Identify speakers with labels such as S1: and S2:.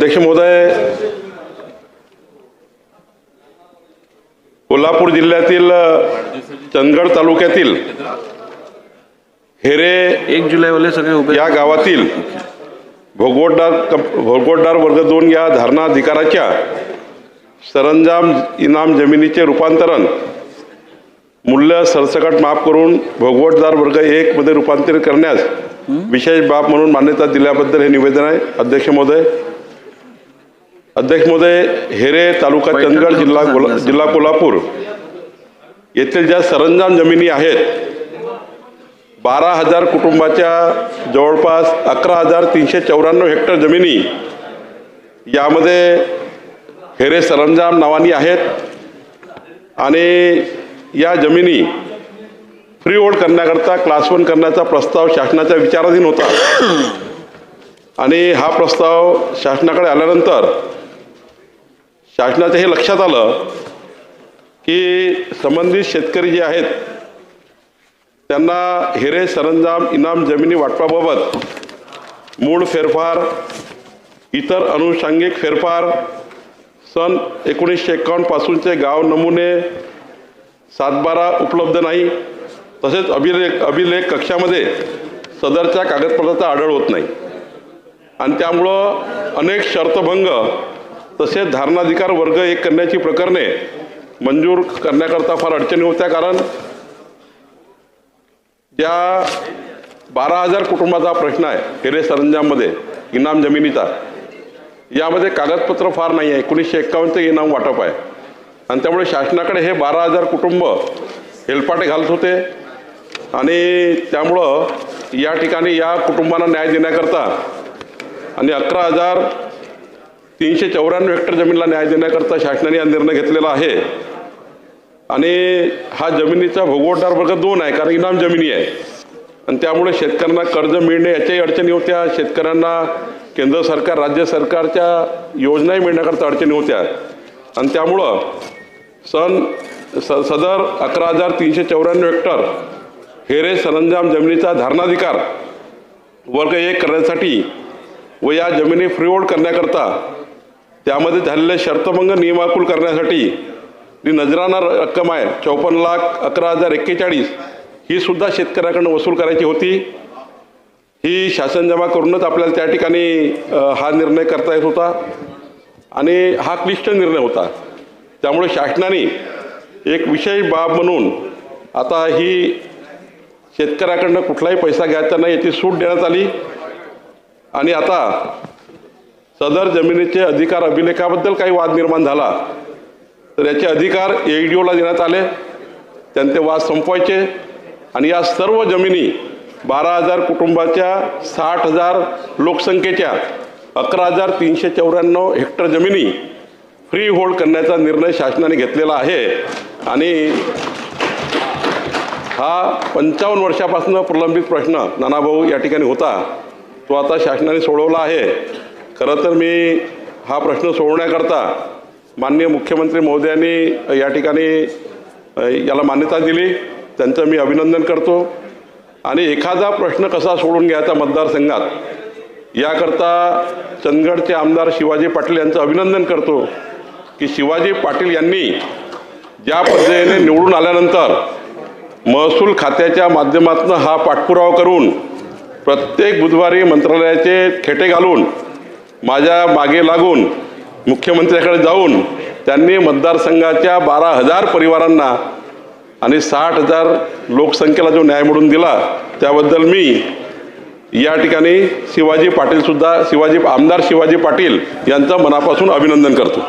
S1: अध्यक्ष महोदय, कोल्हापूर जिल्ह्यातील चंदगड तालुक्यातील हेरे
S2: 1 जुलैवाले सगळे उभे
S1: या गावातील भोगवटदार वर्ग 2 या धारणा अधिकाराच्या सरंजाम इनाम जमिनीचे रूपांतरण मूल्य सरसकट माफ करून भोगवटदार वर्ग 1 मध्ये रूपांतरित करण्यास विशेष बाब म्हणून मान्यता दिल्याबद्दल हे निवेदन आहे। अध्यक्ष महोदय, हेरे तालुका चंदगड जिल्हा कोल्हापूर येथील ज्या सरंजाम जमिनी आहेत 12,000 कुटुंबाच्या जवळपास 11,394 हेक्टर जमिनी यामध्ये हेरे सरंजाम नावानी आहेत आणि या जमिनी फ्री होल्ड करण्याकरता क्लास 1 करण्याचा प्रस्ताव शासनाच्या विचाराधीन होता आणि हा प्रस्ताव शासनाकडे आल्यानंतर शासनाच्या हे लक्षात आलं की संबंधित शेतकरी जे आहेत त्यांना हेरे सरंजाम इनाम जमिनी वाटपाबाबत मूळ फेरफार, इतर अनुषंगिक फेरफार, सन 1951 पासूनचे गाव नमुने 7/12 उपलब्ध नाही, तसेच अभिलेख कक्षामध्ये सदरच्या कागदपत्राचा आढळ होत नाही आणि त्यामुळं अनेक शर्तभंग तसेच धारणाधिकार वर्ग 1 करण्याची प्रकरणे मंजूर करण्याकरता फार अडचणी होत्या। कारण ज्या 12,000 कुटुंबाचा प्रश्न आहे हेरे सरंजाममध्ये इनाम जमिनीचा, यामध्ये कागदपत्र फार नाही आहे। 1951 इनाम वाटप आहे आणि त्यामुळे शासनाकडे हे 12,000 कुटुंब हेलपाटे घालत होते आणि त्यामुळं या ठिकाणी या कुटुंबांना न्याय देण्याकरता आणि 11,394 हेक्टर जमिनीला न्याय देण्याकरता शासनाने हा निर्णय घेतलेला आहे आणि हा जमिनीचा भोगवटदार वर्ग 2 आहे, कारण इनाम जमिनी आहे आणि त्यामुळे शेतकऱ्यांना कर्ज मिळणे याच्याही अडचणी होत्या। शेतकऱ्यांना केंद्र सरकार, राज्य सरकारच्या योजनाही मिळण्याकरता अडचणी होत्या आणि त्यामुळं सदर 11,394 हेक्टर हेरे सरंजाम जमिनीचा धारणाधिकार वर्ग 1 करण्यासाठी व या जमिनी फ्री होल्ड करण्याकरता त्यामध्ये झालेले शर्तभंग नियमाकुल करण्यासाठी जी नजराना रक्कम आहे 54,11,041 ही सुद्धा शेतकऱ्याकडून वसूल करायची होती। ही शासन जमा करूनच आपल्याला त्या ठिकाणी हा निर्णय करता येत होता आणि हा क्लिष्ट निर्णय होता। त्यामुळे शासनाने एक विशेष बाब म्हणून आता ही शेतकऱ्याकडून कुठलाही पैसा घ्यायचा नाही याची सूट देण्यात आली आणि आता सदर जमिनीचे अधिकार अभिलेखाबद्दल काही वाद निर्माण झाला तर याचे अधिकार AEDOला देण्यात आले, त्यांचे वाद संपवायचे आणि या सर्व जमिनी 12,000 कुटुंबाच्या 60,000 लोकसंख्येच्या 11,394 हेक्टर जमिनी फ्री होल्ड करण्याचा निर्णय शासनाने घेतलेला आहे आणि हा 55 वर्षापासून प्रलंबित प्रश्न नानाभाऊ या ठिकाणी होता, तो आता शासनाने सोडवला आहे। खरं तर मी हा प्रश्न सोडवण्याकरता माननीय मुख्यमंत्री महोदयांनी या ठिकाणी याला मान्यता दिली, त्यांचं मी अभिनंदन करतो आणि एखादा प्रश्न कसा सोडून घ्यायचा मतदारसंघात याकरता चंदगडचे आमदार शिवाजी पाटील यांचं अभिनंदन करतो की शिवाजी पाटील यांनी ज्या पद्धतीने निवडून आल्यानंतर महसूल खात्याच्या माध्यमातून हा पाठपुरावा करून प्रत्येक बुधवारी मंत्रालयाचे खेटे घालून माझ्या मागे लागून मुख्यमंत्र्याकडे जाऊन त्यांनी मतदारसंघाच्या 12,000 परिवारांना आणि 60,000 लोकसंख्येला जो न्याय मिळवून दिला त्याबद्दल मी या ठिकाणी आमदार शिवाजी पाटील यांचं मनापासून अभिनंदन करतो।